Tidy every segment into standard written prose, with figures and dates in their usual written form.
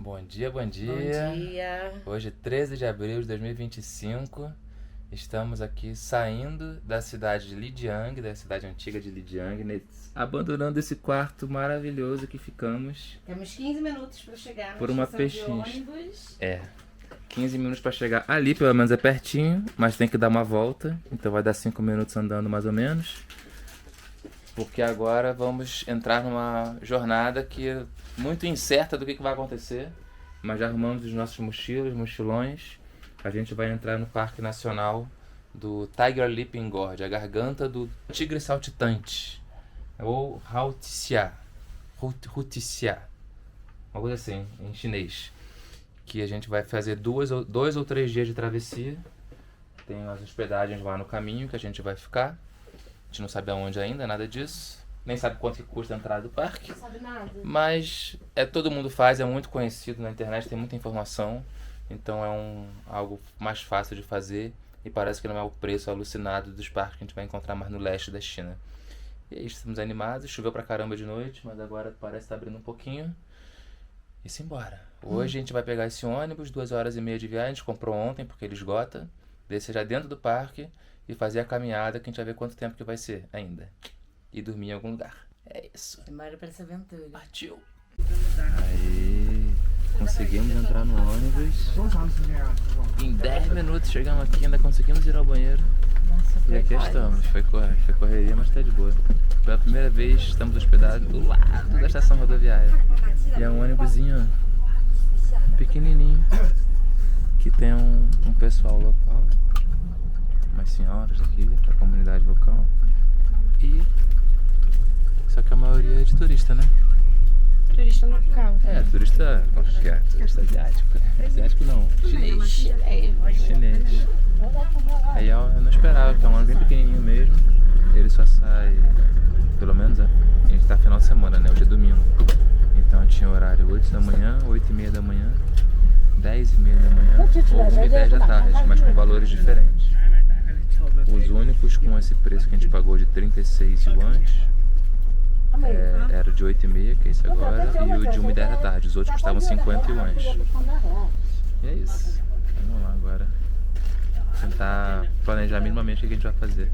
Bom dia, bom dia. Bom dia. Hoje, 13 de abril de 2025, estamos aqui saindo da cidade de Lijiang, da cidade antiga de Lijiang, abandonando esse quarto maravilhoso que ficamos. Temos 15 minutos para chegar Por na uma estação de pechincha. ônibus. 15 minutos para chegar ali, pelo menos é pertinho, mas tem que dar uma volta, então vai dar 5 minutos andando mais ou menos. Porque agora vamos entrar numa jornada que é muito incerta do que vai acontecer, mas já arrumamos os nossos mochilões. A gente vai entrar no Parque Nacional do Tiger Leaping Gorge, a garganta do tigre saltitante, ou Hautixia, uma coisa assim, em chinês. Que a gente vai fazer 2 ou 3 dias de travessia. Tem umas hospedagens lá no caminho que a gente vai ficar. A gente não sabe aonde ainda, nada disso. Nem sabe quanto que custa a entrada do parque. Não sabe nada. Mas todo mundo faz, é muito conhecido na internet, tem muita informação. Então é algo mais fácil de fazer. E parece que não é o preço alucinado dos parques que a gente vai encontrar mais no leste da China. E é isso, estamos animados. Choveu pra caramba de noite, mas agora parece estar abrindo um pouquinho. E simbora. Hoje a gente vai pegar esse ônibus, 2h30 de viagem. A gente comprou ontem porque ele esgota. Descer já dentro do parque e fazer a caminhada, que a gente vai ver quanto tempo que vai ser ainda. E dormir em algum lugar. É isso. Bora pra essa aventura. Partiu! Aí, conseguimos entrar no ônibus. Em 10 minutos chegamos aqui, ainda conseguimos ir ao banheiro. Nossa, E aqui estamos. Foi correria, mas tá de boa. Pela primeira vez estamos hospedados do lado da estação rodoviária. E é um ônibusinho pequenininho, que tem um pessoal local, umas senhoras aqui da comunidade local, e só que a maioria é de turista, né? Turista local. Turista qualquer, turista asiático, né? Asiático não, chinês. Aí eu não esperava, porque é um ônibus bem pequenininho mesmo. Ele só sai, pelo menos a gente tá final de semana, né? Hoje é domingo. Então tinha horário 8 da manhã, 8h30 da manhã, 10h30 da manhã ou 1h10 da tarde, mas com valores diferentes. Os únicos com esse preço que a gente pagou de 36 yuans era o de 8h30, que é esse agora, e o de 1h10 da tarde. Os outros custavam 50 yuans. E é isso. Vamos lá agora tentar planejar minimamente o que a gente vai fazer.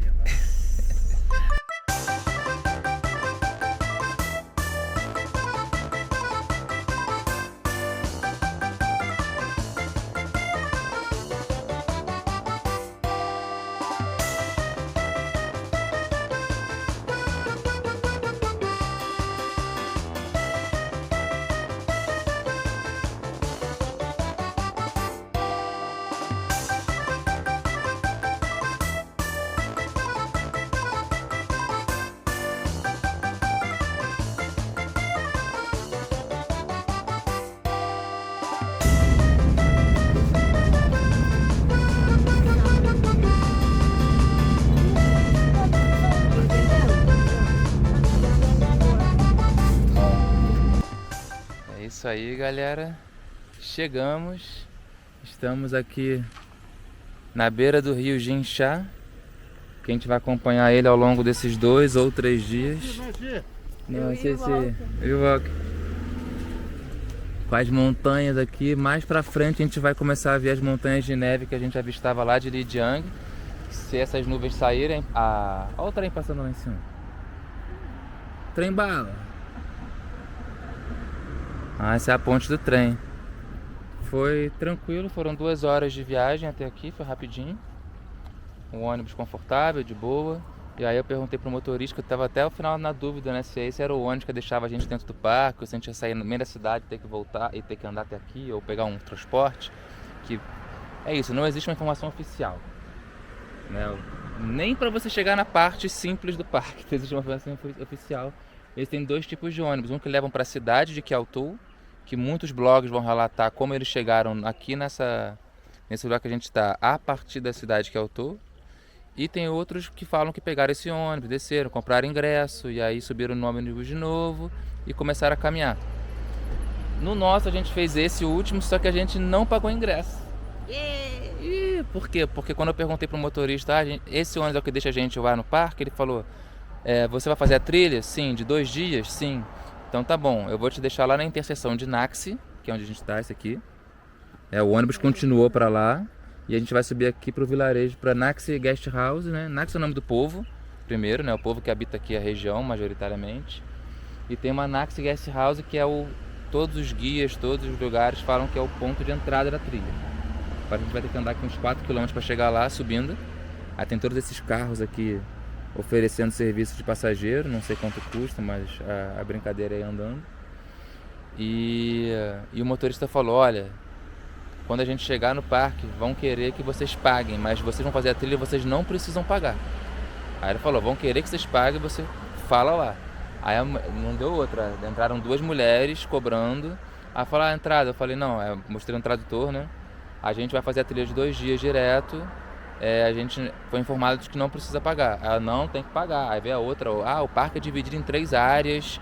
É isso aí, galera. Chegamos. Estamos aqui na beira do rio Jinsha, que a gente vai acompanhar ele ao longo desses 2 ou 3 dias. Não sei se com as montanhas aqui. Mais pra frente a gente vai começar a ver as montanhas de neve que a gente avistava lá de Lijiang. Se essas nuvens saírem... Olha o trem passando lá em cima. Trem bala. Essa é a ponte do trem. Foi tranquilo, foram 2 horas de viagem até aqui, foi rapidinho. Um ônibus confortável, de boa. E aí eu perguntei pro motorista, que eu tava até o final na dúvida, né? Se esse era o ônibus que deixava a gente dentro do parque, ou se a gente ia sair no meio da cidade, ter que voltar e ter que andar até aqui, ou pegar um transporte. Que é isso, não existe uma informação oficial, né? Nem para você chegar na parte simples do parque existe uma informação oficial. Eles têm 2 tipos de ônibus, um que levam para a cidade de Kiaotou, que muitos blogs vão relatar como eles chegaram aqui nesse lugar que a gente está, a partir da cidade de Kiaotou. E tem outros que falam que pegaram esse ônibus, desceram, compraram ingresso e aí subiram no ônibus de novo e começaram a caminhar. No nosso a gente fez esse último, só que a gente não pagou ingresso. E por quê? Porque quando eu perguntei pro motorista, esse ônibus é o que deixa a gente lá no parque, ele falou, você vai fazer a trilha? Sim. De 2 dias? Sim. Então tá bom, eu vou te deixar lá na interseção de Naxi, que é onde a gente está, esse aqui. O ônibus continuou para lá e a gente vai subir aqui para o vilarejo, para Naxi Guest House, né? Naxi é o nome do povo, primeiro, né? O povo que habita aqui a região, majoritariamente. E tem uma Naxi Guest House que é todos os guias, todos os lugares falam que é o ponto de entrada da trilha. A gente vai ter que andar aqui uns 4 km para chegar lá, subindo. Aí tem todos esses carros aqui oferecendo serviço de passageiro, não sei quanto custa, mas a brincadeira é ir andando. E o motorista falou, olha, quando a gente chegar no parque, vão querer que vocês paguem, mas vocês vão fazer a trilha e vocês não precisam pagar. Aí ele falou, vão querer que vocês paguem, você fala lá. Aí não deu outra, entraram 2 mulheres cobrando. Aí falou, a entrada, eu falei, não, mostrei no tradutor, né? A gente vai fazer a trilha de 2 dias direto, a gente foi informado de que não precisa pagar. Ela, não, tem que pagar. Aí veio a outra, o parque é dividido em 3 áreas,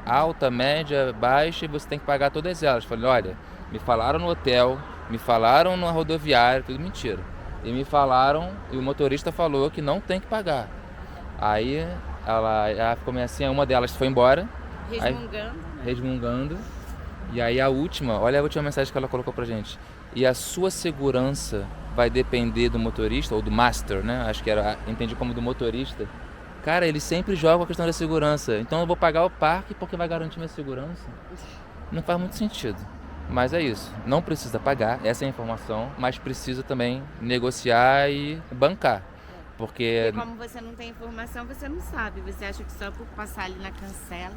alta, média, baixa, e você tem que pagar todas elas. Eu falei, olha, me falaram no hotel, me falaram na rodoviária, tudo mentira. E me falaram, e o motorista falou que não tem que pagar. Aí ela ficou meio assim, uma delas foi embora. Resmungando. E aí olha a última mensagem que ela colocou pra gente. E a sua segurança vai depender do motorista, ou do master, né? Acho que entendi como do motorista. Cara, eles sempre jogam a questão da segurança. Então eu vou pagar o parque porque vai garantir minha segurança. Não faz muito sentido. Mas é isso, não precisa pagar, essa é a informação, mas precisa também negociar e bancar. Porque como você não tem informação, você não sabe. Você acha que só por passar ali na cancela,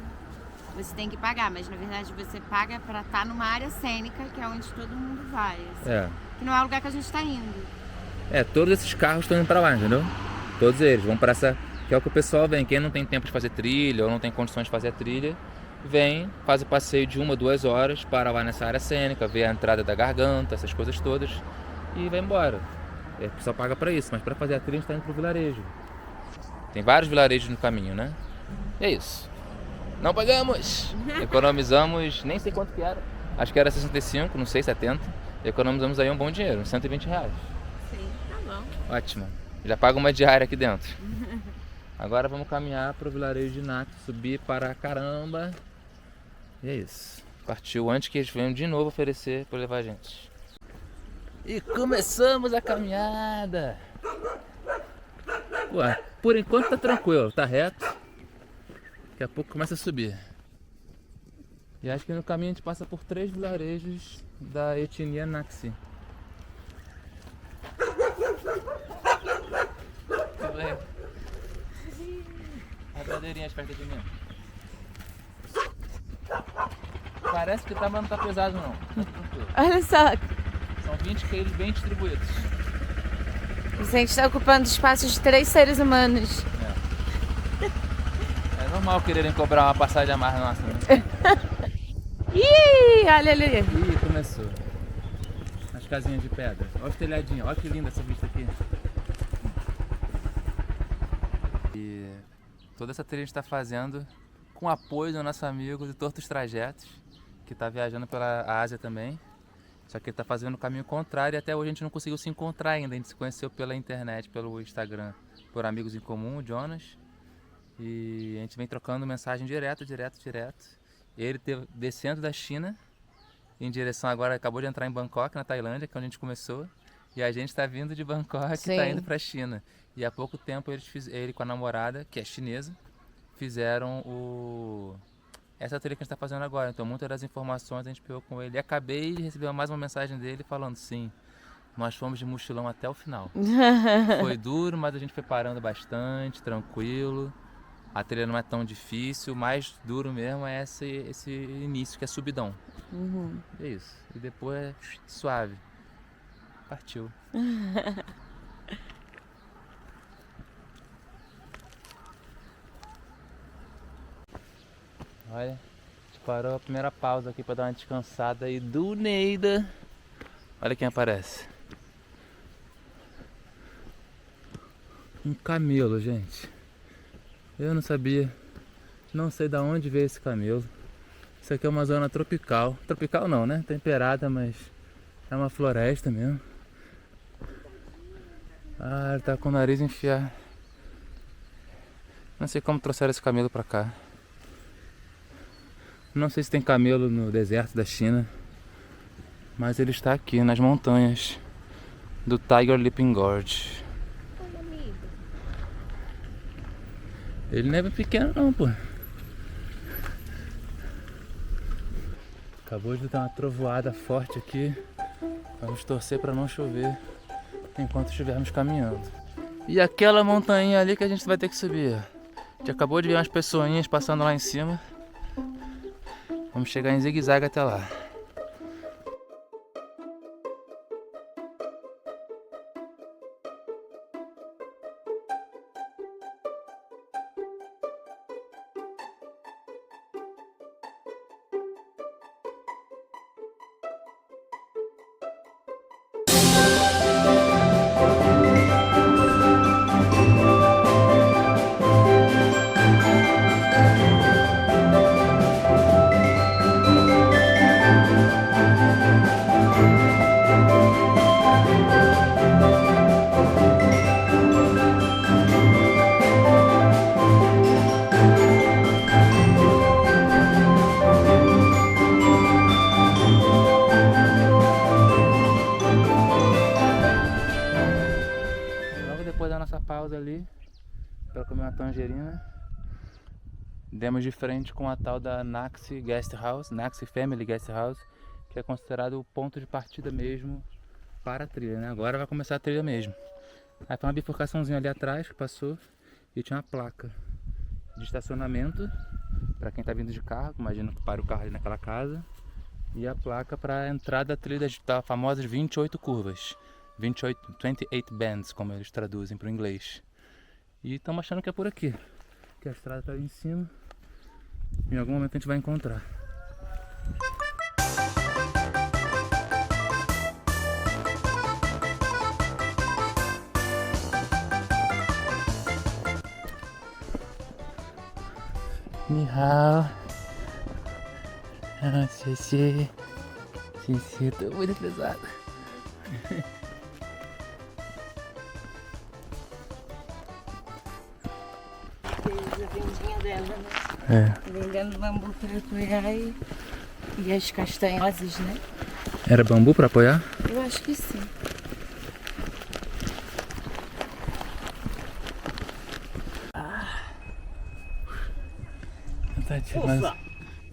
você tem que pagar. Mas na verdade você paga para estar numa área cênica, que é onde todo mundo vai. Assim, que não é o lugar que a gente está indo. Todos esses carros estão indo para lá, entendeu? Todos eles vão para essa... Que é o que o pessoal vem. Quem não tem tempo de fazer trilha ou não tem condições de fazer a trilha, vem, faz o passeio de 1 a 2 horas, para lá nessa área cênica, vê a entrada da garganta, essas coisas todas, e vai embora. O pessoal paga para isso, mas para fazer a trilha a gente está indo pro vilarejo. Tem vários vilarejos no caminho, né? E é isso. Não pagamos! Economizamos, nem sei quanto que era. Acho que era 65, não sei, 70. Economizamos aí um bom dinheiro, uns 120 reais. Sim, tá bom. Ótimo. Já paga uma diária aqui dentro. Agora vamos caminhar pro vilarejo de Naxi, subir para caramba. E é isso. Partiu antes que eles venham de novo oferecer para levar a gente. E começamos a caminhada. Ué, por enquanto tá tranquilo, tá reto. Daqui a pouco começa a subir. E acho que no caminho a gente passa por 3 vilarejos da etnia Naxi. Tudo bem? A bradeirinha perto de mim. Parece que tá, mas não tá pesado não. Tá tranquilo. Olha só. São 20 quilos bem distribuídos. A gente está ocupando espaços de 3 seres humanos. É normal quererem cobrar uma passagem a mais nossa, né? Ih, olha ali. Ih, começou. As casinhas de pedra. Olha os telhadinhos. Olha que linda essa vista aqui. E toda essa trilha a gente está fazendo com apoio do nosso amigo de Tortos Trajetos, que está viajando pela Ásia também. Só que ele está fazendo o caminho contrário e até hoje a gente não conseguiu se encontrar ainda. A gente se conheceu pela internet, pelo Instagram, por amigos em comum, o Jonas. E a gente vem trocando mensagem direto. Ele descendo da China, em direção agora, acabou de entrar em Bangkok, na Tailândia, que é onde a gente começou. E a gente está vindo de Bangkok e está indo para a China. E há pouco tempo ele com a namorada, que é chinesa, fizeram essa trilha que a gente está fazendo agora. Então muitas das informações a gente pegou com ele. E acabei de receber mais uma mensagem dele falando, sim, nós fomos de mochilão até o final. Foi duro, mas a gente foi parando bastante, tranquilo. A trilha não é tão difícil, o mais duro mesmo é esse início, que é subidão. Uhum. É isso. E depois é suave. Partiu. Olha, a gente parou a primeira pausa aqui para dar uma descansada aí do Neida. Olha quem aparece. Um camelo, gente. Eu não sabia. Não sei de onde veio esse camelo. Isso aqui é uma zona tropical. Tropical não, né? Temperada, mas é uma floresta mesmo. Ah, ele tá com o nariz enfiado. Não sei como trouxeram esse camelo pra cá. Não sei se tem camelo no deserto da China, mas ele está aqui nas montanhas do Tiger Leaping Gorge. Olha, amigo. Ele não é bem pequeno não, pô. Acabou de dar uma trovoada forte aqui. Vamos torcer para não chover enquanto estivermos caminhando. E aquela montanha ali que a gente vai ter que subir. A gente acabou de ver umas pessoinhas passando lá em cima. Vamos chegar em zigue-zague até lá. Depois da nossa pausa ali para comer uma tangerina, demos de frente com a tal da Naxi Guest House, Naxi Family Guest House, que é considerado o ponto de partida mesmo para a trilha, né? Agora vai começar a trilha mesmo. Aí tem uma bifurcaçãozinha ali atrás que passou e tinha uma placa de estacionamento para quem está vindo de carro, imagina que para o carro ali naquela casa, e a placa para a entrada da trilha das famosas 28 curvas. 28 bands, como eles traduzem para o inglês. E estamos achando que é por aqui, que a estrada está ali em cima. Em algum momento a gente vai encontrar. Ni hao. Xie. Tô muito pesado. A vendinha dela, né? É. Vendendo bambu para apoiar e as castanhosas, né? Era bambu para apoiar? Eu acho que sim.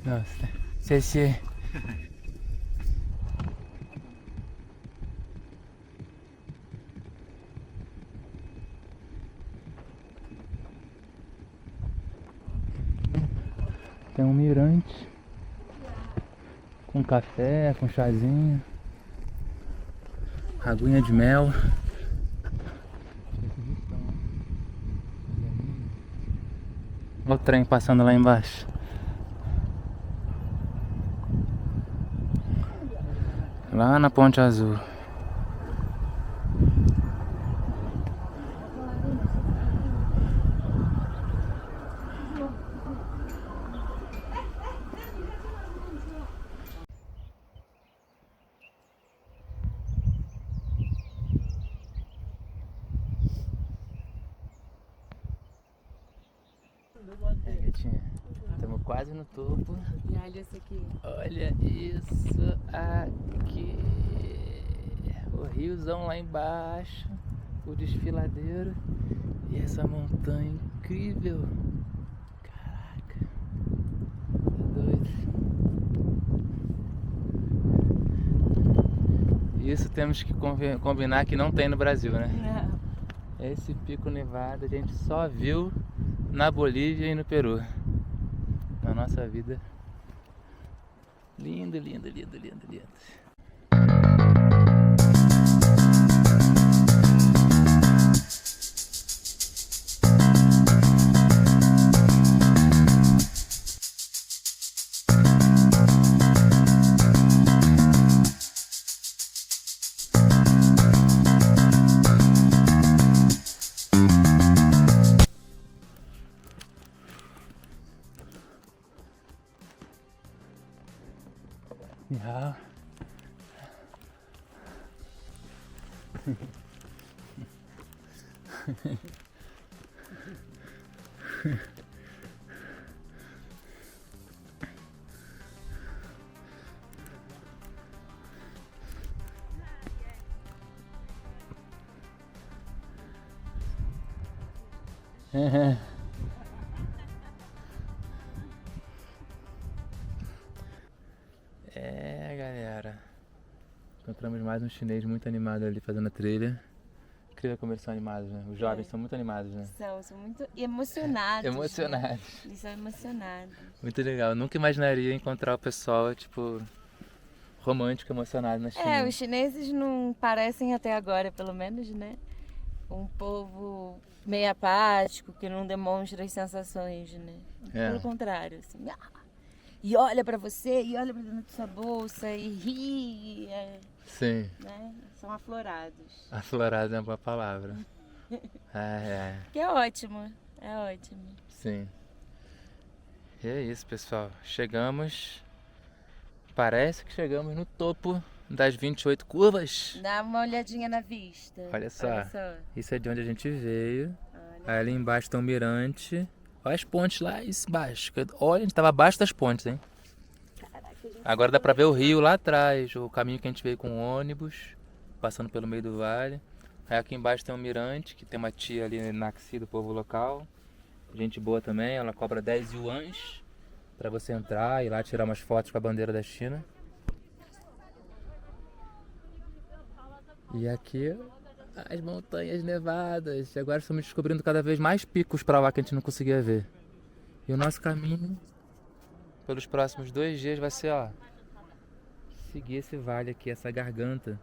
Nossa. Xie. Tem um mirante com café, com chazinho, aguinha de mel. Olha o trem passando lá embaixo. Lá na Ponte Azul. É, gatinha, estamos quase no topo. E olha isso aqui. Olha isso aqui. O riozão lá embaixo, o desfiladeiro e essa montanha incrível. Caraca, tá doido. Isso temos que combinar que não tem no Brasil, né? Não. Esse pico nevado a gente só viu na Bolívia e no Peru. Na nossa vida. Lindo, lindo, lindo, lindo, lindo. Ja. É, galera. Encontramos mais um chinês muito animado ali fazendo a trilha. Incrível como eles são animados, né? Os jovens são muito animados, né? São muito emocionados. Emocionados. Né? Eles são emocionados. Muito legal. Eu nunca imaginaria encontrar o pessoal, tipo, romântico, emocionado na China. Os chineses não parecem até agora, pelo menos, né? Um povo meio apático, que não demonstra as sensações, né? Pelo contrário, assim. E olha pra você, e olha pra dentro da sua bolsa, e ri. Sim. Né? São aflorados. Aflorado é uma boa palavra. Que é ótimo. É ótimo. Sim. E é isso, pessoal. Chegamos. Parece que chegamos no topo das 28 curvas. Dá uma olhadinha na vista. Olha só. Isso é de onde a gente veio. Aí ali embaixo tem um mirante. Olha as pontes lá embaixo. Olha, a gente tava abaixo das pontes, hein? Caraca, agora dá pra ver o rio lá atrás. O caminho que a gente veio com o ônibus. Passando pelo meio do vale. Aí aqui embaixo tem um mirante, que tem uma tia ali Naxi do povo local. Gente boa também, ela cobra 10 yuans pra você entrar e lá tirar umas fotos com a bandeira da China. E aqui as montanhas nevadas. E agora estamos descobrindo cada vez mais picos pra lá que a gente não conseguia ver. E o nosso caminho pelos próximos 2 dias vai ser, ó, seguir esse vale aqui, essa garganta,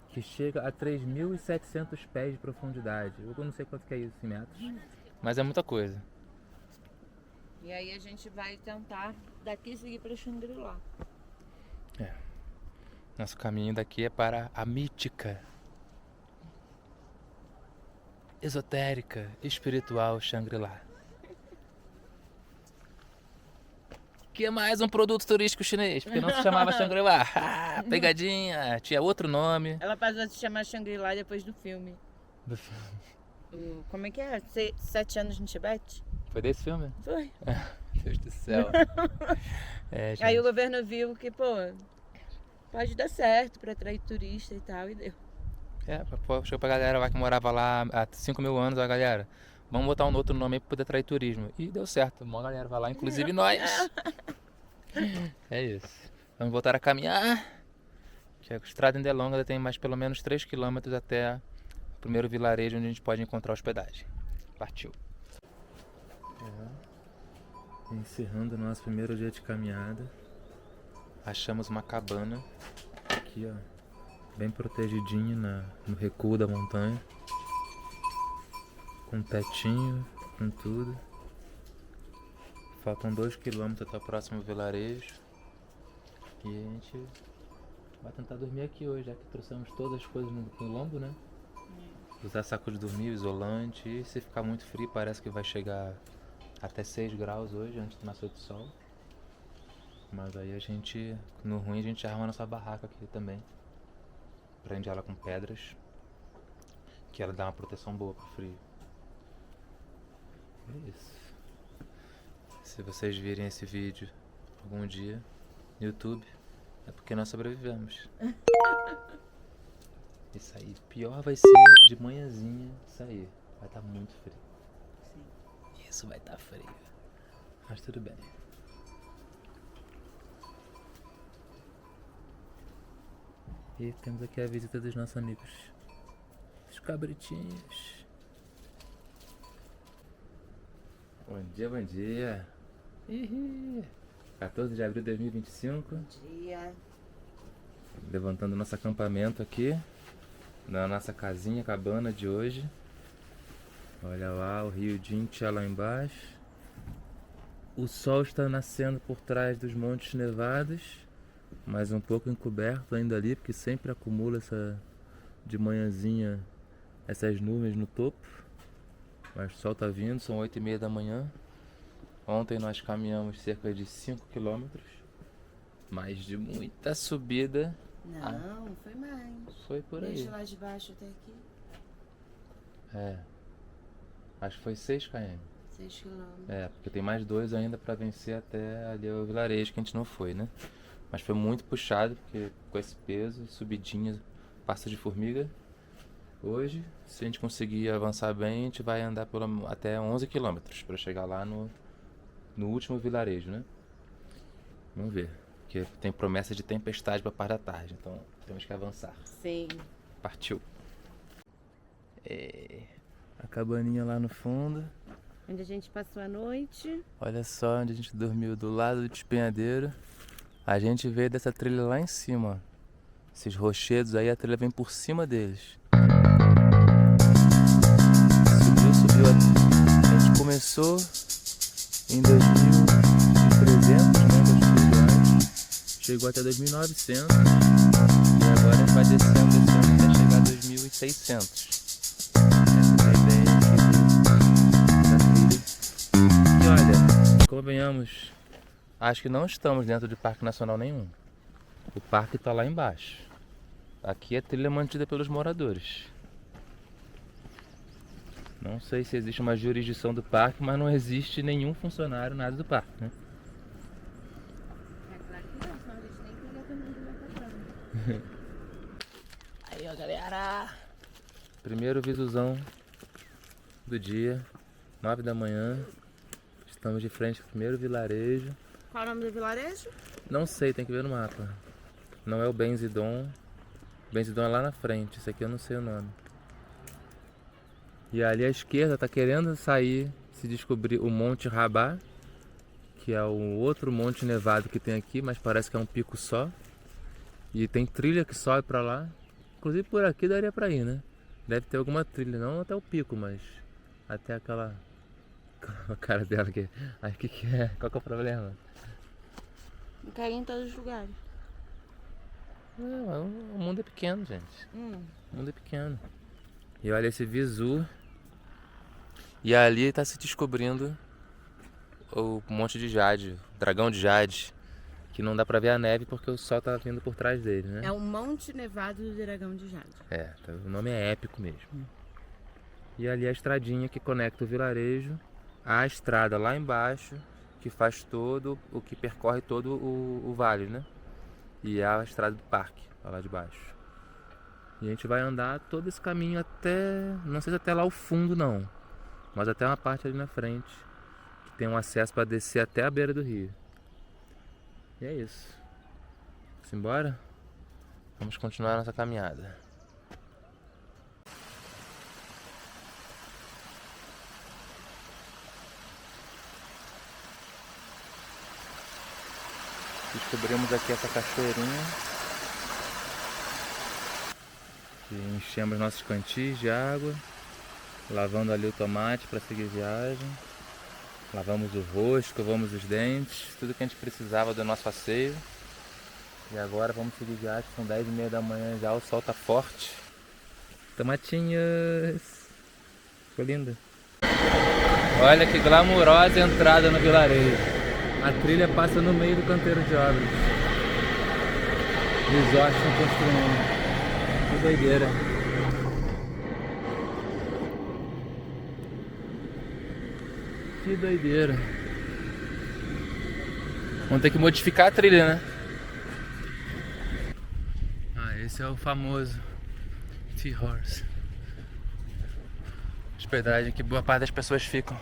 que chega a 3.700 pés de profundidade. Eu não sei quanto que é isso em metros, mas é muita coisa. E aí a gente vai tentar daqui seguir para Xangri-Lá. Nosso caminho daqui é para a mítica, esotérica, espiritual Xangri-Lá. Que é mais um produto turístico chinês, porque não se chamava Xangri-Lá. Pegadinha, tinha outro nome. Ela passou a se chamar Xangri-Lá depois do filme. Como é que é? 7 anos no Tibete? Foi desse filme? Foi. Deus do céu. Aí o governo viu que, pode dar certo pra atrair turista e tal, e deu. Chegou pra galera lá que morava lá há 5.000 anos, a galera, vamos botar um outro nome aí pra poder atrair turismo. E deu certo, uma galera vai lá, inclusive nós. É isso. Vamos voltar a caminhar. Que a estrada ainda é longa, ainda tem mais pelo menos 3 km até o primeiro vilarejo onde a gente pode encontrar hospedagem. Partiu. Encerrando o nosso primeiro dia de caminhada. Achamos uma cabana aqui, ó, bem protegidinha no recuo da montanha, com tetinho, com tudo. Faltam 2 km até o próximo vilarejo e a gente vai tentar dormir aqui hoje, já que trouxemos todas as coisas no lombo, né? Usar saco de dormir, isolante, e se ficar muito frio parece que vai chegar até 6 graus hoje, antes do nascer do sol. Mas aí a gente, no ruim, a gente arma a nossa barraca aqui também. Prende ela com pedras, que ela dá uma proteção boa pro frio. É isso. Se vocês virem esse vídeo algum dia no YouTube, é porque nós sobrevivemos. Isso aí, pior vai ser de manhãzinha sair. Vai estar muito frio. Sim. Isso vai estar frio. Mas tudo bem. E temos aqui a visita dos nossos amigos, os cabritinhos. Bom dia, bom dia. 14 de abril de 2025. Bom dia. Levantando nosso acampamento aqui, na nossa casinha, cabana de hoje. Olha lá o rio Jincha lá embaixo. O sol está nascendo por trás dos montes nevados, mas um pouco encoberto ainda ali, porque sempre acumula de manhãzinha essas nuvens no topo. Mas o sol está vindo, são 8h30 da manhã. Ontem nós caminhamos cerca de 5 km, mas de muita subida. Não, foi mais. Foi por aí. Desde lá de baixo até aqui. Acho que foi 6 km. 6 km. Porque tem mais 2 ainda para vencer até ali o vilarejo que a gente não foi, né? Mas foi muito puxado, porque com esse peso, subidinha, passa de formiga. Hoje, se a gente conseguir avançar bem, a gente vai andar até 11 quilômetros para chegar lá no último vilarejo, né? Vamos ver, porque tem promessa de tempestade para parte da tarde, então temos que avançar. Sim. Partiu. A cabaninha lá no fundo. Onde a gente passou a noite. Olha só onde a gente dormiu, do lado do despenhadeiro. A gente veio dessa trilha lá em cima, ó. Esses rochedos aí, a trilha vem por cima deles. Subiu. A gente começou em 2.300 metros, chegou até 2.900 e agora a gente vai descendo até chegar a 2.600. Essa é a ideia da trilha. E olha, convenhamos, acho que não estamos dentro de parque nacional nenhum. O parque está lá embaixo. Aqui a trilha é mantida pelos moradores. Não sei se existe uma jurisdição do parque, mas não existe nenhum funcionário, nada do parque, né? É claro que não, senão a gente nem teria também de marcação. Aí, ó, galera! Primeiro visuzão do dia, 9 da manhã. Estamos de frente ao primeiro vilarejo. Qual é o nome do vilarejo? Não sei, tem que ver no mapa. Não é o Benzidon. Benzidon é lá na frente, esse aqui eu não sei o nome. E ali à esquerda tá querendo sair, se descobrir o Monte Rabá, que é o outro monte nevado que tem aqui, mas parece que é um pico só. E tem trilha que sobe pra lá. Inclusive por aqui daria pra ir, né? Deve ter alguma trilha, não até o pico, mas até aquela... A cara dela aqui. Ai, o que é? Qual que é o problema? Não caí em todos os lugares. Não, o mundo é pequeno, gente. O mundo é pequeno. E olha esse visu. E ali está se descobrindo o Monte de Jade, o Dragão de Jade, que não dá pra ver a neve porque o sol tá vindo por trás dele, né? É o Monte Nevado do Dragão de Jade. É, o nome é épico mesmo. E ali a estradinha que conecta o vilarejo à estrada lá embaixo, que faz todo, o que percorre todo o vale, né? E é a estrada do parque, lá de baixo. E a gente vai andar todo esse caminho até, não sei se até lá o fundo não, mas até uma parte ali na frente, que tem um acesso para descer até a beira do rio. E é isso. Simbora? Vamos continuar a nossa caminhada. Descobrimos aqui essa cachoeirinha. E enchemos nossos cantis de água. Lavando ali o tomate para seguir viagem. Lavamos o rosto, escovamos os dentes. Tudo que a gente precisava do nosso passeio. E agora vamos seguir viagem. São 10h30 da manhã já, o sol tá forte. Tomatinhos! Ficou linda. Olha que glamurosa entrada no vilarejo. A trilha passa no meio do canteiro de obras. Resorts estão construindo. Que doideira. Que doideira. Vamos ter que modificar a trilha, né? Ah, esse é o famoso Seahorse. Hospedagem que boa parte das pessoas ficam.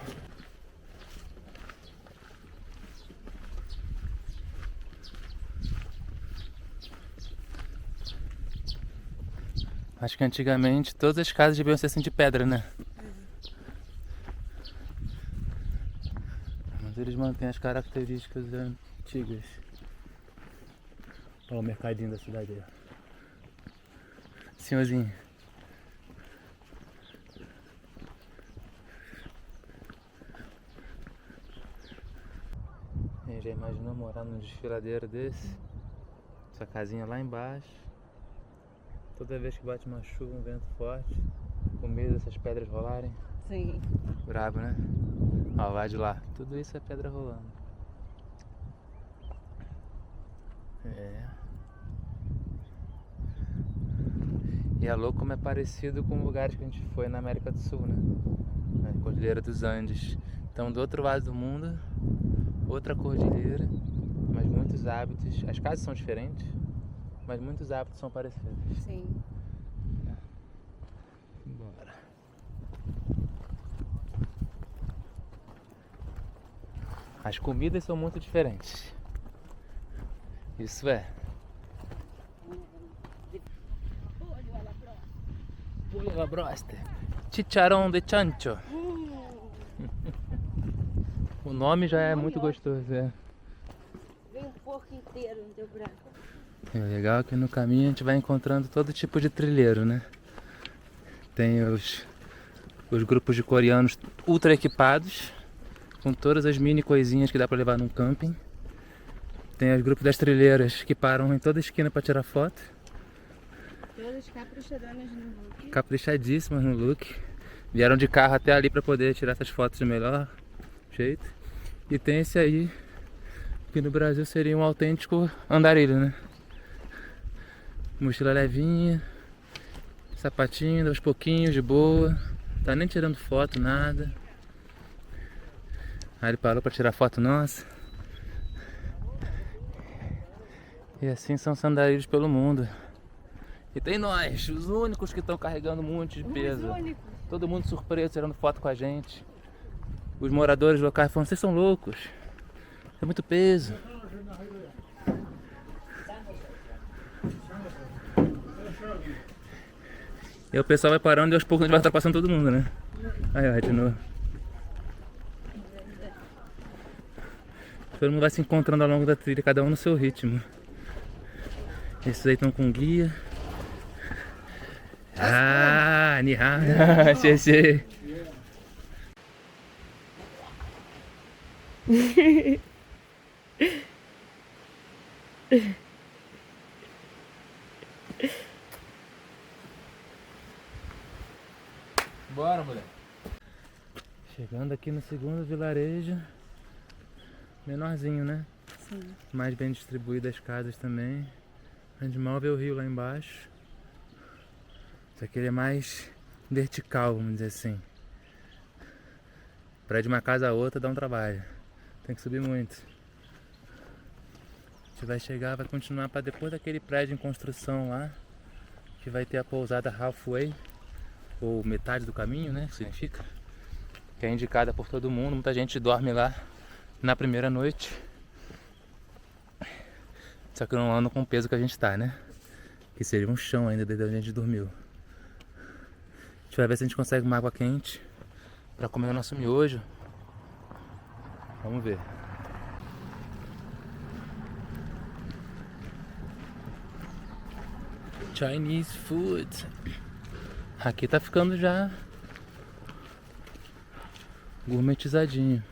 Acho que antigamente todas as casas deviam ser assim de pedra, né? Mas eles mantêm as características antigas. Olha o mercadinho da cidade aí. Senhorzinho. Já imaginou morar num desfiladeiro desse? Essa casinha lá embaixo. Toda vez que bate uma chuva, um vento forte, com medo dessas pedras rolarem. Sim. Brabo, né? Ó, vai de lá. Tudo isso é pedra rolando. É. E é louco como é parecido com lugares que a gente foi na América do Sul, né? Na Cordilheira dos Andes. Então, do outro lado do mundo, outra cordilheira, mas muitos hábitos. As casas são diferentes, mas muitos hábitos são parecidos. Sim. Bora. As comidas são muito diferentes. Isso é. Pollo alla broste. Chicharrón de chancho. O nome já é muito gostoso, é. Vem um porco inteiro no teu braço. É legal que no caminho a gente vai encontrando todo tipo de trilheiro, né? Tem os grupos de coreanos ultra equipados, com todas as mini coisinhas que dá pra levar num camping. Tem os grupos das trilheiras que param em toda esquina pra tirar foto. Todas caprichadonas no look. Caprichadíssimas no look. Vieram de carro até ali pra poder tirar essas fotos do melhor jeito. E tem esse aí, que no Brasil seria um autêntico andarilho, né? Mochila levinha, sapatinho aos pouquinhos, de boa. Tá nem tirando foto, nada. Aí ele parou pra tirar foto nossa. E assim são os andarilhos pelo mundo. E tem nós, os únicos que estão carregando um monte de peso. Todo mundo surpreso, tirando foto com a gente. Os moradores locais falam, vocês são loucos. É muito peso. E o pessoal vai parando e aos poucos a gente vai ultrapassando todo mundo, né? Aí, ó, de novo. Todo mundo vai se encontrando ao longo da trilha, cada um no seu ritmo. Esses aí estão com guia. Ah, ni hao. Xie. Bora, mulher. Chegando aqui no segundo vilarejo. Menorzinho, né? Sim. Mais bem distribuídas as casas também. A gente mal vê o rio lá embaixo. Só que ele é mais vertical, vamos dizer assim. Pra ir de uma casa a outra dá um trabalho. Tem que subir muito. A gente vai chegar, vai continuar para depois daquele prédio em construção lá. Que vai ter a pousada halfway. Ou metade do caminho, né? Que significa. Que é indicada por todo mundo. Muita gente dorme lá na primeira noite. Só que eu não ando com o peso que a gente tá, né? Que seria um chão ainda desde onde a gente dormiu. A gente vai ver se a gente consegue uma água quente pra comer o nosso miojo. Vamos ver. Chinese food. Aqui tá ficando já gourmetizadinho.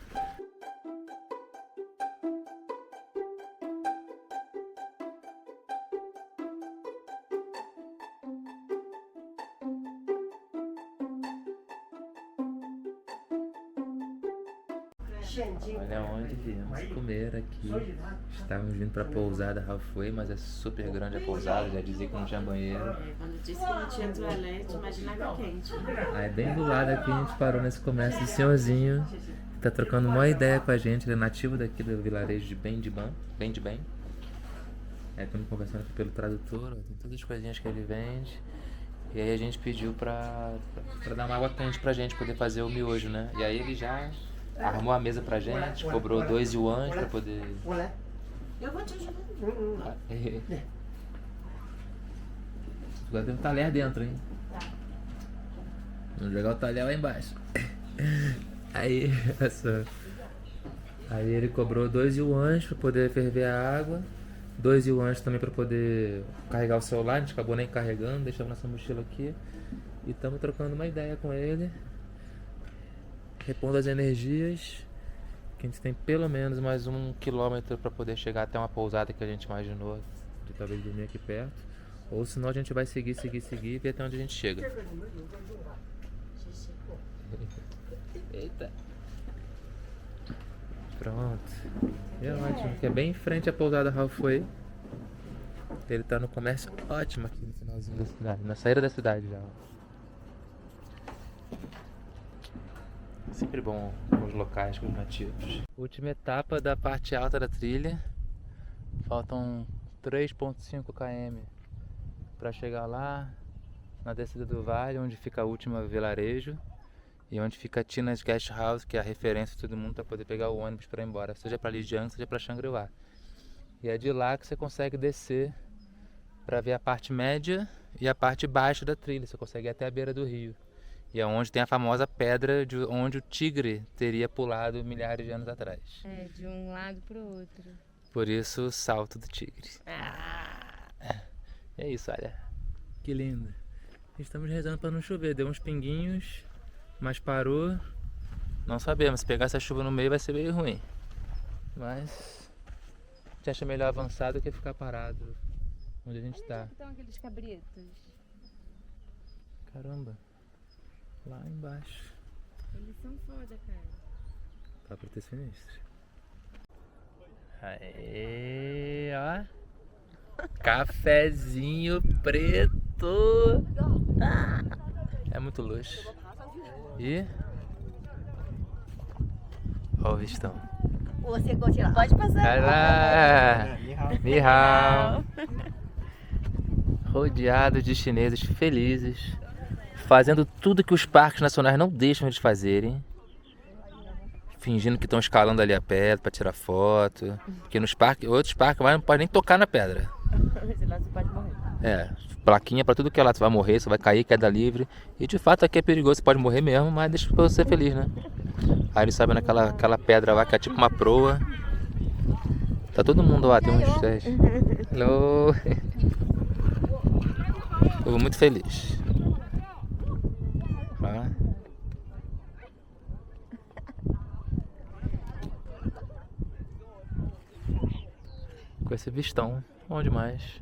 Olha onde viemos comer aqui. Estávamos vindo para a pousada Halfway, mas é super grande a pousada, já dizia que não tinha banheiro. Quando disse que não tinha toalete, imagina água quente. Aí bem do lado aqui a gente parou nesse comércio de senhorzinho que tá trocando uma ideia com a gente. Ele é nativo daqui do vilarejo de Bendibem. Aí estamos conversando aqui pelo tradutor, ó, tem todas as coisinhas que ele vende. E aí a gente pediu pra dar uma água quente pra gente poder fazer o miojo, né? E aí ele já arrumou a mesa pra gente, cobrou 2 yuans pra poder... Eu vou te ajudar. Agora tem um talher dentro, hein? Vamos jogar o talher lá embaixo. Aí ele cobrou 2 yuans pra poder ferver a água. 2 yuans também pra poder carregar o celular. A gente acabou nem carregando, deixamos nossa mochila aqui. E estamos trocando uma ideia com ele. Repondo as energias. Que a gente tem pelo menos mais 1 quilômetro para poder chegar até uma pousada que a gente imaginou de talvez dormir aqui perto. Ou senão a gente vai seguir e ver até onde a gente chega. Eita. Pronto. É ótimo, que é bem em frente à pousada Halfway. Ele tá no comércio ótimo aqui no finalzinho da cidade, na saída da cidade já. Sempre bom com os locais, com os nativos. Última etapa da parte alta da trilha. Faltam 3,5 km para chegar lá na descida do vale, onde fica a última vilarejo e onde fica a Tina's Guest House, que é a referência de todo mundo para poder pegar o ônibus para ir embora, seja para Lijiang, seja para Shangri-La. E é de lá que você consegue descer para ver a parte média e a parte baixa da trilha. Você consegue ir até a beira do rio. E é onde tem a famosa pedra de onde o tigre teria pulado milhares de anos atrás. De um lado pro outro. Por isso o salto do tigre. É isso, olha. Que lindo. Estamos rezando para não chover. Deu uns pinguinhos, mas parou. Não sabemos. Se pegar essa chuva no meio vai ser meio ruim. Mas a gente acha melhor avançar do que ficar parado onde a gente está. Onde estão aqueles cabritos? Caramba. Lá embaixo. Eles são foda, cara. Tá pra ter sinistro. Aê, ó. Cafezinho preto. É muito luxo. E... ó o vistão. Pode passar. Olá. Ni hao. Rodeado de chineses felizes, fazendo tudo que os parques nacionais não deixam eles fazerem. Fingindo que estão escalando ali a pedra para tirar foto. Porque nos parques, outros parques não pode nem tocar na pedra. Lá você pode morrer. Plaquinha para tudo que é lá. Você vai morrer, você vai cair, queda livre. E de fato aqui é perigoso, você pode morrer mesmo, mas deixa pra você ser feliz, né? Aí eles sabem naquela pedra lá que é tipo uma proa. Tá todo mundo lá, tem uns 10. Hello! Estou muito feliz. Com esse vistão, bom demais.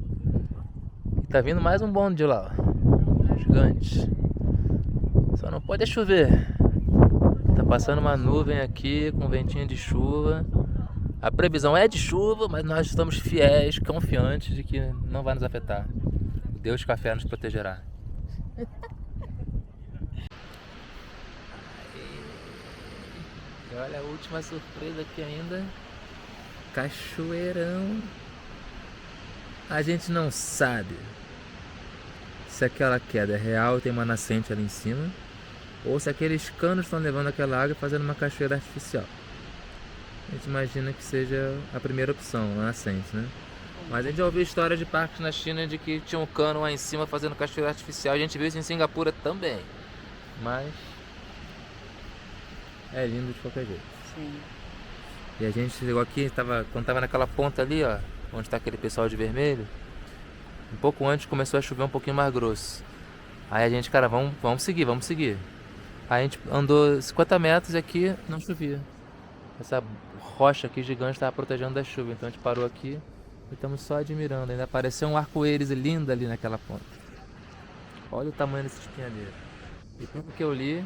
Tá vindo mais um bonde de lá, ó. Gigante. Só não pode chover. Tá passando uma nuvem aqui com ventinho de chuva. A previsão é de chuva, mas nós estamos fiéis, confiantes de que não vai nos afetar. O Deus Café nos protegerá. E olha a última surpresa aqui ainda. Cachoeirão. A gente não sabe se aquela queda é real e tem uma nascente ali em cima, ou se aqueles canos estão levando aquela água e fazendo uma cachoeira artificial. A gente imagina que seja a primeira opção, a nascente, né? Mas a gente já ouviu histórias de parques na China de que tinha um cano lá em cima fazendo cachoeira artificial. A gente viu isso em Singapura também. Mas é lindo de qualquer jeito. Sim. E a gente chegou aqui, quando estava naquela ponta ali, ó, onde está aquele pessoal de vermelho, um pouco antes começou a chover um pouquinho mais grosso. Aí a gente, cara, vamos seguir. Aí a gente andou 50 metros e aqui não chovia. Essa rocha aqui gigante estava protegendo da chuva, então a gente parou aqui e estamos só admirando. Ainda apareceu um arco-íris lindo ali naquela ponta. Olha o tamanho desse espinhadeiro. E pelo que eu li,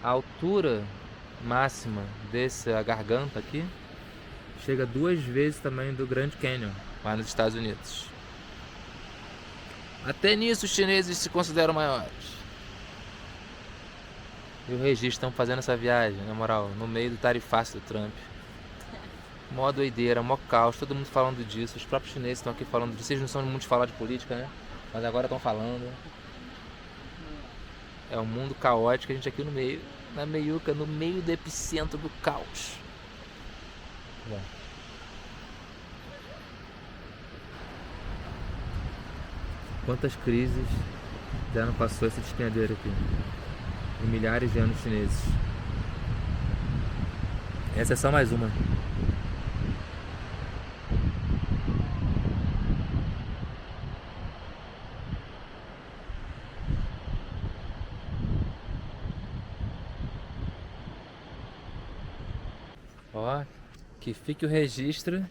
a altura máxima dessa garganta aqui chega 2 vezes o tamanho do Grand Canyon, lá nos Estados Unidos. Até nisso os chineses se consideram maiores. E o registro estão fazendo essa viagem, na moral, no meio do tarifácio do Trump. Mó doideira, mó caos, todo mundo falando disso. Os próprios chineses estão aqui falando disso. Vocês não são muito de falar de política, né? Mas agora estão falando. É um mundo caótico, a gente aqui no meio, na meiuca, no meio do epicentro do caos. Bom. Quantas crises já não passou esse espinhadeiro aqui? Em milhares de anos chineses. Essa é só mais uma. Ó, que fique o registro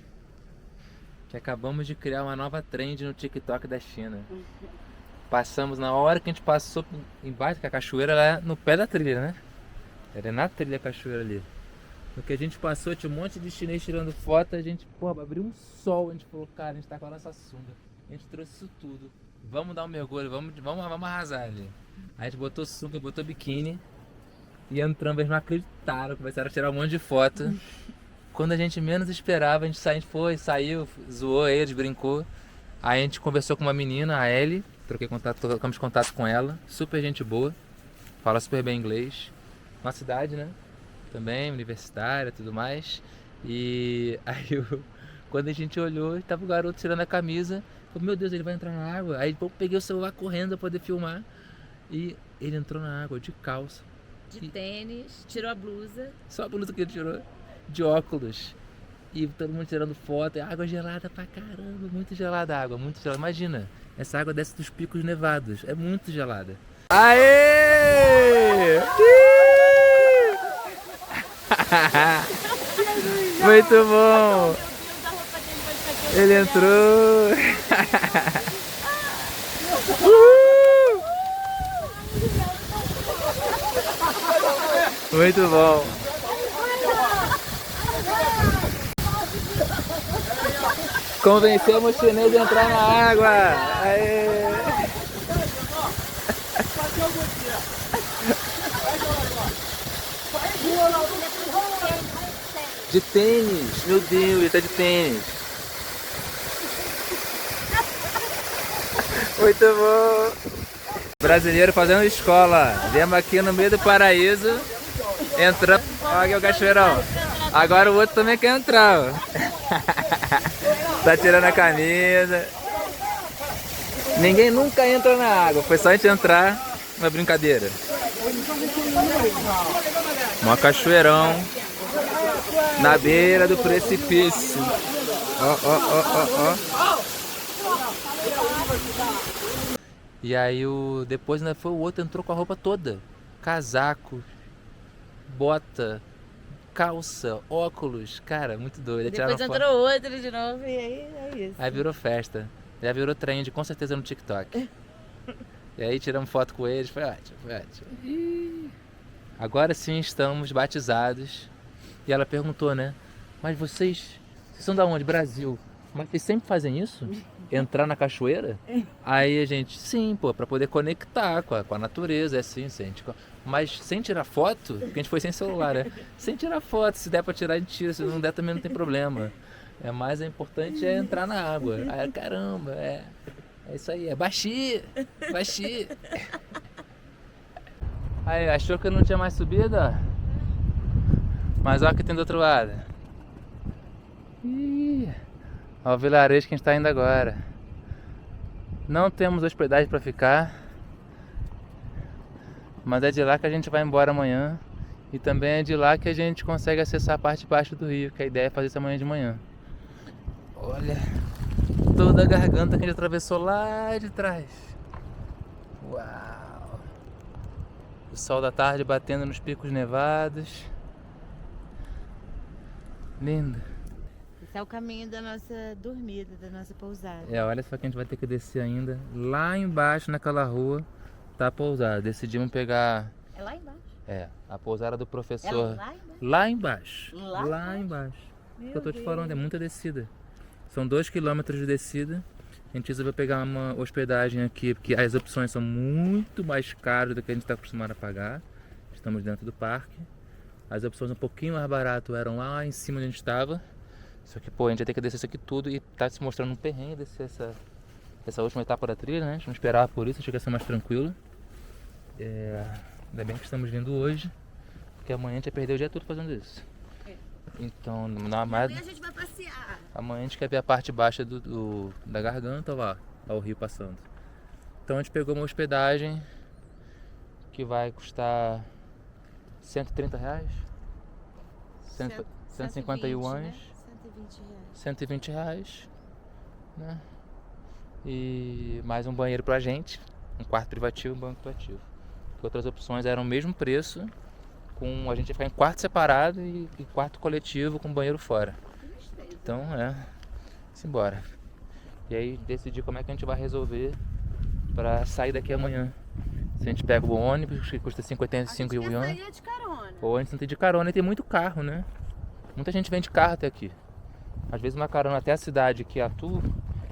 que acabamos de criar uma nova trend no TikTok da China. Passamos, na hora que a gente passou embaixo, que a cachoeira ela é no pé da trilha, né? Ela é na trilha a cachoeira ali. No que a gente passou, tinha um monte de chinês tirando foto, a gente, abriu um sol, a gente falou, cara, a gente tá com a nossa sunga. A gente trouxe isso tudo. Vamos dar um mergulho, vamos arrasar ali. Aí a gente botou sunga, botou biquíni e entramos, eles não acreditaram, começaram a tirar um monte de foto. Quando a gente menos esperava, a gente saiu, zoou eles, brincou. Aí a gente conversou com uma menina, a Ellie, Trocamos contato com ela, super gente boa, fala super bem inglês. Nossa cidade, né? Também, universitária e tudo mais. E aí, quando a gente olhou, tava o garoto tirando a camisa. Falei, meu Deus, ele vai entrar na água. Aí eu peguei o celular correndo pra poder filmar. E ele entrou na água de calça. De tênis, tirou a blusa. Só a blusa que ele tirou. De óculos. E todo mundo tirando foto. Água gelada pra caramba. Muito gelada a água, muito gelada. Imagina, essa água desce dos picos nevados. É muito gelada. Aê! Muito bom! Ele entrou! Muito bom! Convencemos o chinês a entrar na água! Aê! De tênis! Meu Deus, ele tá de tênis! Muito bom! Brasileiro fazendo escola! Viemos aqui no meio do paraíso, entrando. Olha aqui o cachoeirão! Agora o outro também quer entrar! Ó. Tá tirando a camisa. Ninguém nunca entra na água, foi só a gente entrar na brincadeira. Um cachoeirão na beira do precipício. Ó, ó, ó, ó, ó. E aí depois ainda foi o outro, entrou com a roupa toda. Casaco, bota, calça, óculos. Cara, muito doido. Depois entrou outro de novo e aí é isso. Aí virou festa. Já virou trend, com certeza, no TikTok. E aí tiramos foto com eles, foi ótimo, foi ótimo. Agora sim estamos batizados. E ela perguntou, né? Mas vocês são da onde? Brasil. Mas vocês sempre fazem isso? Entrar na cachoeira? Aí a gente, sim, pô, pra poder conectar com a natureza, é assim, gente. Mas sem tirar foto, porque a gente foi sem celular, né? Sem tirar foto, se der pra tirar, a gente tira, se não der também não tem problema. Mas é importante é entrar na água. Aí, caramba, é isso aí, é Baxi, Baxi. Aí, achou que não tinha mais subida? Mas olha o que tem do outro lado. Olha o vilarejo que a gente está indo agora. Não temos hospedagem para ficar, mas é de lá que a gente vai embora amanhã. E também é de lá que a gente consegue acessar a parte de baixo do rio, que a ideia é fazer isso amanhã de manhã. Olha toda a garganta que a gente atravessou lá de trás. Uau! O sol da tarde batendo nos picos nevados. Lindo. Esse é o caminho da nossa dormida, da nossa pousada. Olha só que a gente vai ter que descer ainda. Lá embaixo naquela rua tá a pousada. Decidimos pegar... É lá embaixo? A pousada do professor. É lá embaixo? Lá embaixo. Eu tô te falando, é muita descida. São 2 km de descida. A gente resolveu pegar uma hospedagem aqui, porque as opções são muito mais caras do que a gente está acostumado a pagar. Estamos dentro do parque. As opções um pouquinho mais baratas eram lá em cima onde a gente estava. Só que, pô, a gente ia ter que descer isso aqui tudo e tá se mostrando um perrengue descer essa última etapa da trilha, né? A gente não esperava por isso, achei que ia ser mais tranquilo. Ainda bem que estamos vindo hoje, porque amanhã a gente ia perder o dia todo fazendo isso. Então, amanhã a gente vai passear. Amanhã a gente quer ver a parte baixa da garganta, lá o rio passando. Então a gente pegou uma hospedagem que vai custar R$130, 150 yuans, né? R$120, né? E mais um banheiro pra gente, um quarto privativo e um banco privativo. Outras opções eram o mesmo preço, com a gente ia ficar em quarto separado e quarto coletivo com banheiro fora. Então simbora. E aí decidi como é que a gente vai resolver para sair daqui amanhã. Se a gente pega o ônibus, que custa 55 yuan, de carona. ou a gente não tem de carona, e tem muito carro, né? Muita gente vem de carro até aqui. Às vezes uma carona até a cidade que é Atu,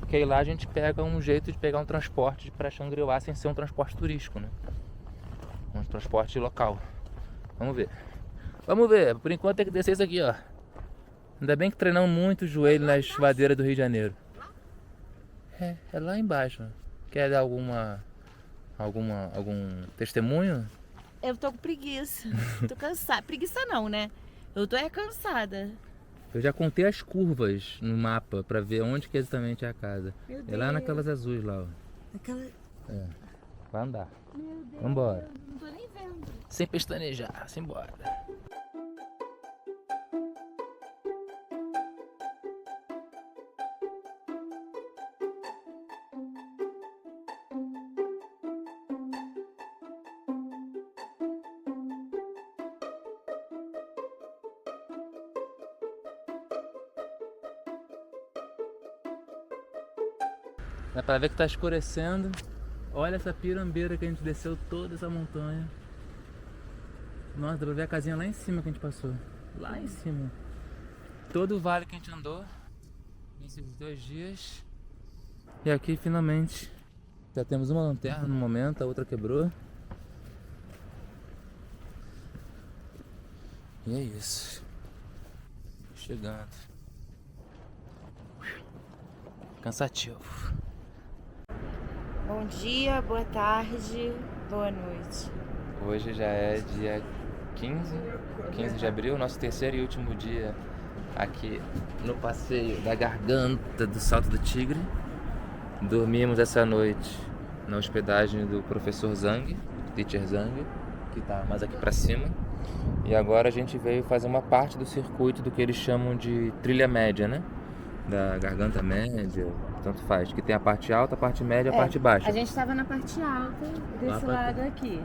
que aí lá a gente pega um jeito de pegar um transporte para Xangri-Lá sem ser um transporte turístico, né? Um transporte local. Vamos ver. Vamos ver. Por enquanto tem que descer isso aqui, ó. Ainda bem que treinamos muito o joelho nas ladeiras do Rio de Janeiro. É lá embaixo. Ó. Quer dar algum testemunho? Eu tô com preguiça. Tô cansada. Preguiça não, né? Eu tô cansada. Eu já contei as curvas no mapa pra ver onde que exatamente é a casa. Meu É lá Deus. naquelas azuis lá, ó. Aquela... É. Vai andar. Meu Deus. Vambora. Não tô nem vendo. Sem pestanejar, simbora. Dá pra ver que tá escurecendo. Olha essa pirambeira que a gente desceu toda essa montanha. Nossa, dá pra ver a casinha lá em cima que a gente passou. Lá em cima. Todo o vale que a gente andou nesses 2 dias. E aqui finalmente já temos uma lanterna no momento, a outra quebrou. E é isso. Chegando. Cansativo. Bom dia, boa tarde, boa noite. Hoje já é dia 15 de abril, nosso terceiro e último dia aqui no passeio da Garganta do Salto do Tigre. Dormimos essa noite na hospedagem do professor Zhang, Teacher Zhang, que tá mais aqui pra cima. E agora a gente veio fazer uma parte do circuito do que eles chamam de trilha média, né? Da Garganta Média, tanto faz, que tem a parte alta, a parte média e a parte baixa. A gente tava na parte alta desse lado aqui.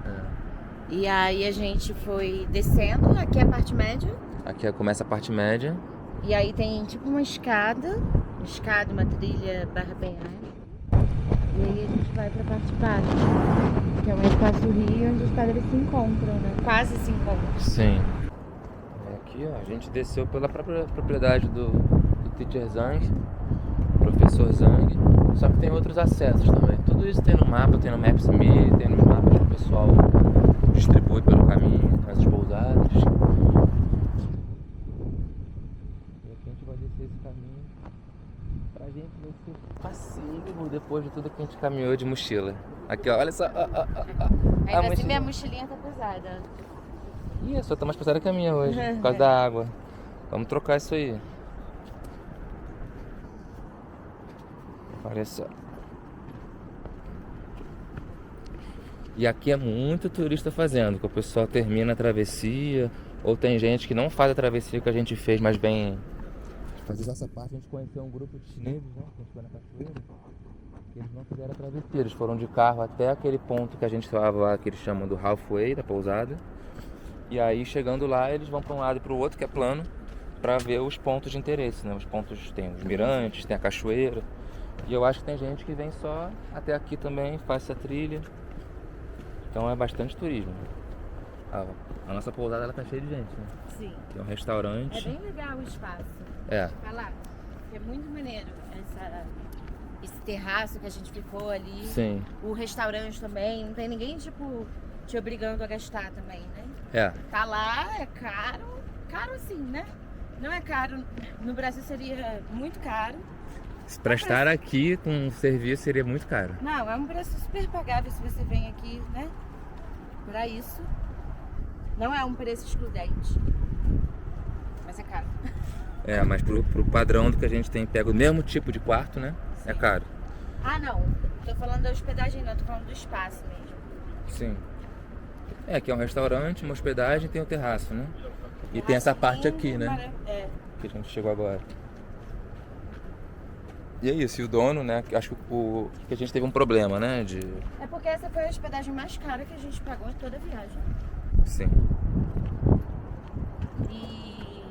É. E aí a gente foi descendo, aqui é a parte média. Aqui começa a parte média. E aí tem tipo uma escada, uma trilha barra penhasco. E aí a gente vai pra parte baixa, que é um espaço rio onde as pedras se encontram, né? Quase se encontram. Sim. Aqui, ó, a gente desceu pela própria propriedade do Teacher Zhang, professor Zhang, só que tem outros acessos também. Tudo isso tem no mapa, tem no Maps.me, tem nos mapas que o pessoal distribui pelo caminho, nas pousadas. E aqui a gente vai descer esse caminho. Pra gente vai ser facílimo depois de tudo que a gente caminhou de mochila. Aqui, ó, olha só. Ainda assim minha mochilinha tá pesada. Ih, a sua tá mais pesada que a minha hoje, por causa da água. Vamos trocar isso aí. Olha só. E aqui é muito turista fazendo, que o pessoal termina a travessia, ou tem gente que não faz a travessia que a gente fez, mas vem fazer essa parte. A gente conheceu um grupo de chineses, né, que a gente foi na cachoeira, que eles não fizeram a travessia, eles foram de carro até aquele ponto que a gente estava lá, que eles chamam do halfway, da pousada. E aí, chegando lá, eles vão para um lado e para o outro, que é plano, para ver os pontos de interesse, né? Os pontos, tem os mirantes, tem a cachoeira. E eu acho que tem gente que vem só até aqui também, faz essa trilha. Então é bastante turismo. A nossa pousada, ela tá cheia de gente, né? Sim. Tem um restaurante. É bem legal o espaço. É. Vai lá. É muito maneiro esse terraço que a gente ficou ali. Sim. O restaurante também. Não tem ninguém, tipo, te obrigando a gastar também, né? É. Tá lá, é caro. Caro assim, né? Não é caro. No Brasil seria muito caro. Pra estar aqui com um serviço seria muito caro. Não, é um preço super pagável se você vem aqui, né? Pra isso. Não é um preço excludente. Mas é caro. É, mas pro padrão do que a gente tem, pega o mesmo tipo de quarto, né? Sim. É caro. Ah, não. Tô falando da hospedagem, não. Tô falando do espaço mesmo. Sim. É, aqui é um restaurante, uma hospedagem, tem o terraço, né? E tem essa parte aqui, né? É. Que a gente chegou agora. E é isso, e o dono, né? Acho que a gente teve um problema, né? É porque essa foi a hospedagem mais cara que a gente pagou em toda a viagem. Sim. E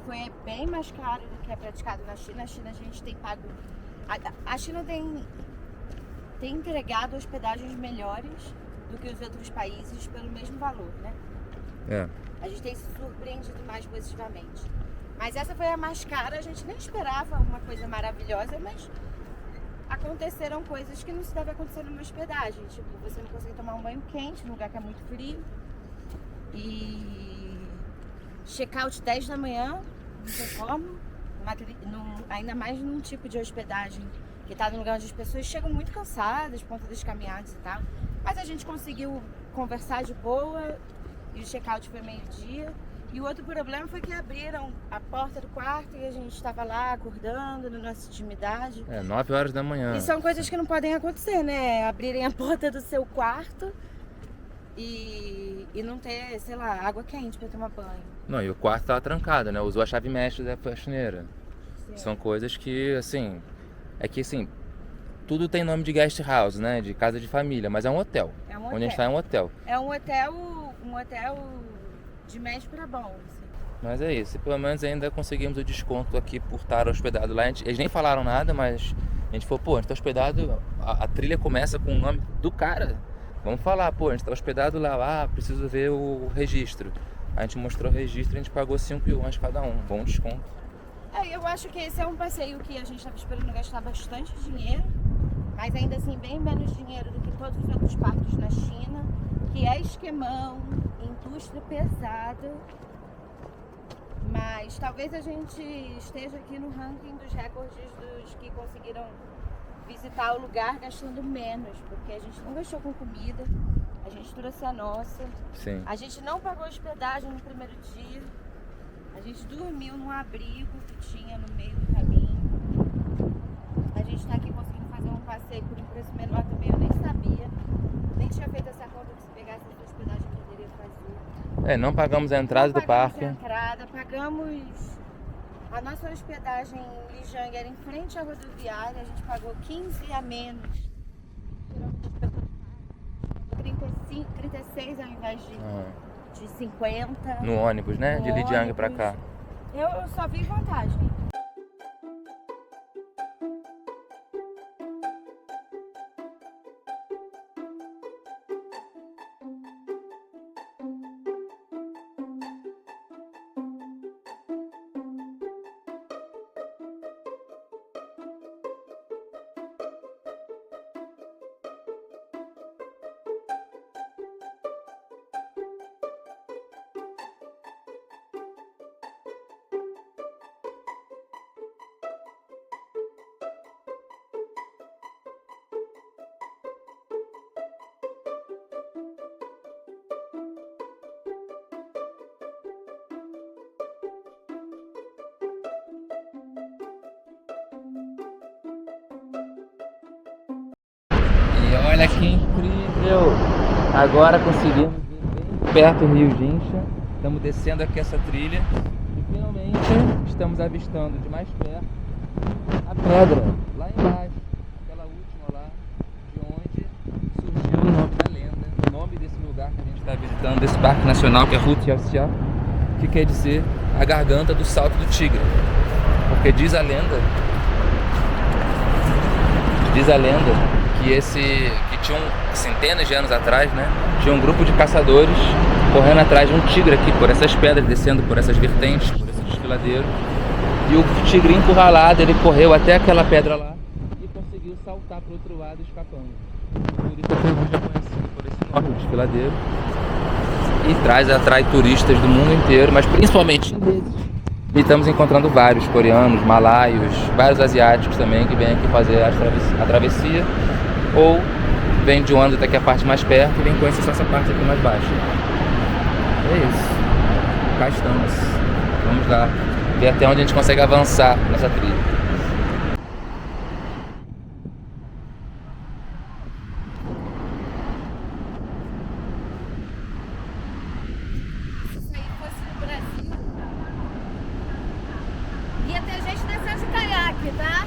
foi bem mais caro do que é praticado na China. Na China a gente tem pago. A China tem entregado hospedagens melhores do que os outros países pelo mesmo valor, né? É. A gente tem se surpreendido mais positivamente. Mas essa foi a mais cara, a gente nem esperava uma coisa maravilhosa, mas aconteceram coisas que não se deve acontecer numa hospedagem. Tipo, você não consegue tomar um banho quente num lugar que é muito frio. E check-out 10 da manhã, não tem como. Ainda mais num tipo de hospedagem que tá num lugar onde as pessoas chegam muito cansadas por conta das caminhadas e tal. Mas a gente conseguiu conversar de boa e o check-out foi meio-dia. E o outro problema foi que abriram a porta do quarto e a gente estava lá acordando na nossa intimidade. 9 horas da manhã. E são coisas que não podem acontecer, né? Abrirem a porta do seu quarto e não ter, sei lá, água quente para tomar banho. Não, e o quarto tava trancado, né? Usou a chave mestre da faxineira. Sim. São coisas que, assim... É que, assim, tudo tem nome de guest house, né? De casa de família, mas é um hotel. É um hotel. Onde a gente tá é um hotel. É um hotel de médio para bom, assim. Mas é isso, pelo menos ainda conseguimos o desconto aqui por estar hospedado lá. Eles nem falaram nada, mas a gente falou, pô, a gente tá hospedado, a trilha começa com o nome do cara. Vamos falar, pô, a gente tá hospedado lá, preciso ver o registro. A gente mostrou o registro e a gente pagou 5 yuans cada um, bom desconto. Eu acho que esse é um passeio que a gente estava esperando gastar bastante dinheiro, mas ainda assim bem menos dinheiro do que todos os outros parques na China, que é esquemão, indústria pesada, mas talvez a gente esteja aqui no ranking dos recordes dos que conseguiram visitar o lugar gastando menos, porque a gente não gastou com comida, a gente trouxe a nossa. Sim. A gente não pagou hospedagem no primeiro dia, a gente dormiu num abrigo que tinha no meio do caminho. A gente está aqui conseguindo fazer um passeio por um preço menor também, eu nem sabia, nem tinha feito essa conta que se pegasse essa hospedagem eu poderia fazer. Não pagamos a entrada do parque. Pagamos a nossa hospedagem em Lijiang era em frente à rodoviária, a gente pagou 15 a menos. 36 ao invés de 50. No ônibus, né? De Lijiang pra cá. Eu só vi vantagem. Olha que incrível! Agora conseguimos vir bem perto do Rio Jincha. Estamos descendo aqui essa trilha e finalmente estamos avistando de mais perto a pedra lá embaixo, aquela última lá, de onde surgiu o nome da lenda, o nome desse lugar que a gente está visitando, desse parque nacional que é Rutiaxia, que quer dizer a garganta do salto do tigre, porque diz a lenda que tinha centenas de anos atrás, né? Tinha um grupo de caçadores correndo atrás de um tigre aqui por essas pedras, descendo por essas vertentes, por esse desfiladeiro. E o tigre encurralado, ele correu até aquela pedra lá e conseguiu saltar para o outro lado escapando. Por isso até hoje é conhecido por esse enorme desfiladeiro e atrai turistas do mundo inteiro, mas principalmente chineses. E estamos encontrando vários coreanos, malaios, vários asiáticos também que vêm aqui fazer a travessia ou vêm de Wanda até aqui a parte mais perto e vêm conhecer essa parte aqui mais baixa. É isso. Cá estamos. Vamos lá ver até onde a gente consegue avançar nessa trilha. Ia ter gente descendo de caiaque, tá?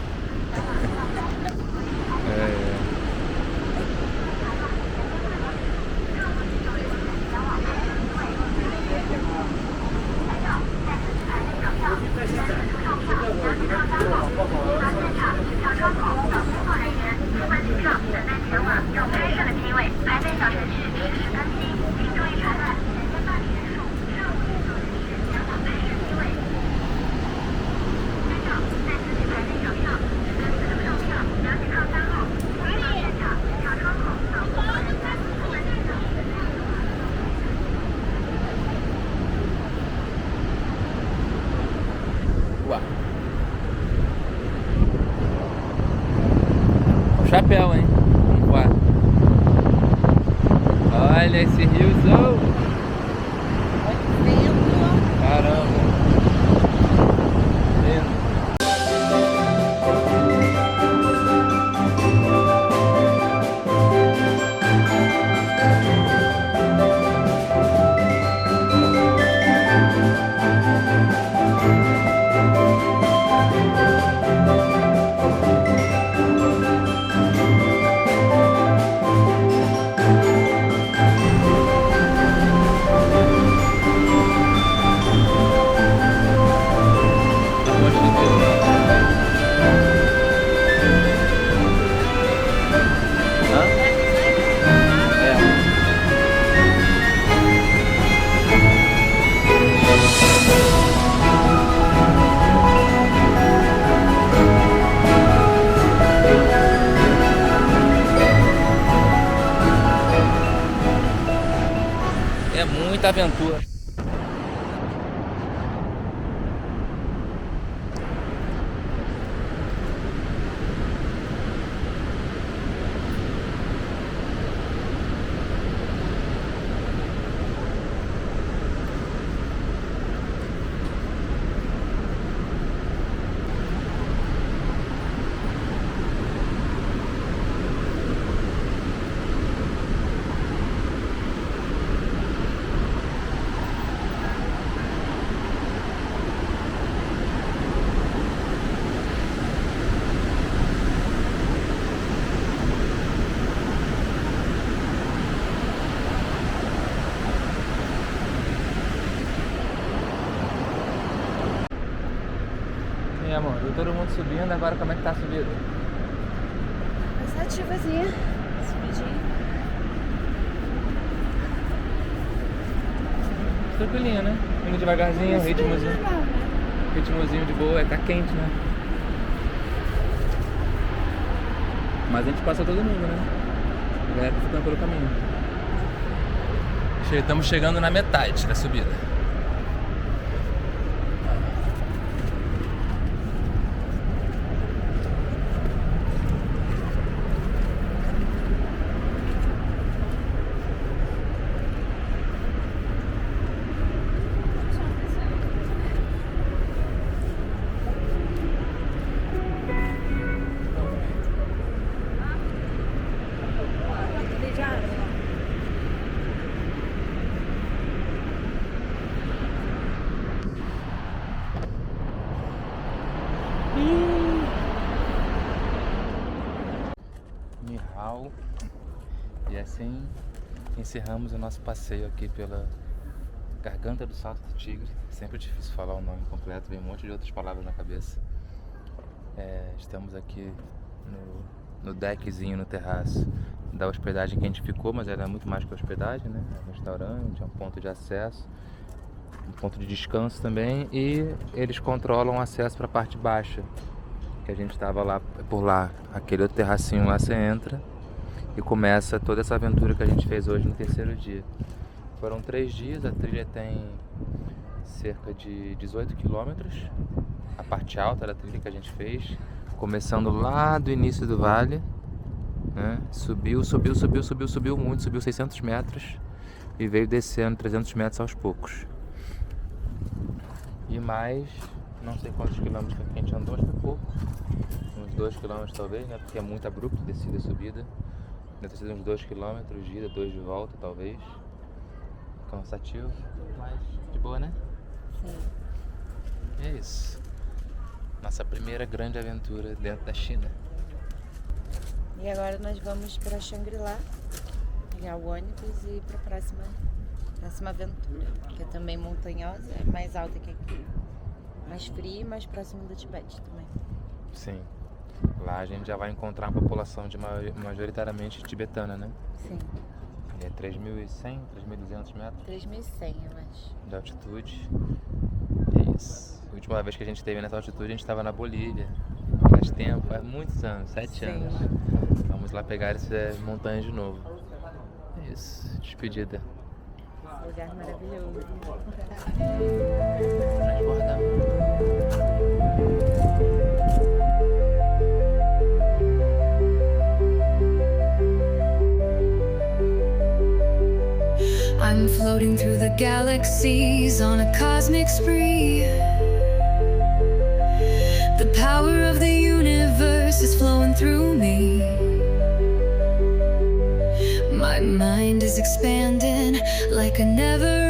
chapéu, hein? Vamos lá. Olha esse riozão. Olha o vento. Caramba. Lindo. Muita aventura. Amor, viu todo mundo subindo, agora como é que tá a subida? Cansativazinha. Subidinha. Tranquilinho, né? Indo devagarzinho, ritmozinho. Ritmozinho de boa, tá quente, né? Mas a gente passa todo mundo, né? A galera tá ficando pelo caminho. Estamos chegando na metade da subida. Mihal. E assim encerramos o nosso passeio aqui pela Garganta do Salto do Tigre. Sempre difícil falar o nome completo, vem um monte de outras palavras na cabeça. Estamos aqui no deckzinho, no terraço da hospedagem que a gente ficou, mas era muito mais que hospedagem, né? É um restaurante, é um ponto de acesso, um ponto de descanso também, e eles controlam o acesso para a parte baixa, que a gente estava lá por lá, aquele outro terracinho lá, você entra e começa toda essa aventura que a gente fez hoje no terceiro dia. Foram 3 dias, a trilha tem cerca de 18 quilômetros, a parte alta da trilha que a gente fez, começando lá do início do vale, né? Subiu muito, subiu 600 metros e veio descendo 300 metros aos poucos. E mais, não sei quantos quilômetros que a gente andou, acho que pouco, uns 2 quilômetros talvez, né? Porque é muito abrupto, descida e subida. Deve ter sido uns 2 quilômetros de ida, 2 de volta talvez. Cansativo, mas de boa, né? Sim. E é isso. Nossa primeira grande aventura dentro da China. E agora nós vamos para Shangri-La, pegar o ônibus e ir para a próxima aventura, que é também montanhosa, é mais alta que aqui, mais fria e mais próximo do Tibete também. Sim. Lá a gente já vai encontrar uma população majoritariamente tibetana, né? Sim. É 3.100, 3.200 metros? 3.100, eu acho. De altitude. É isso. A última vez que a gente esteve nessa altitude, a gente estava na Bolívia. Faz tempo, faz muitos anos, 7 anos. Vamos lá pegar essas montanhas de novo. É isso, despedida. Lugar maravilhoso. Transbordar. I'm floating through the galaxies on a cosmic spree. The power of the universe is flowing through me. My mind is expanding like a never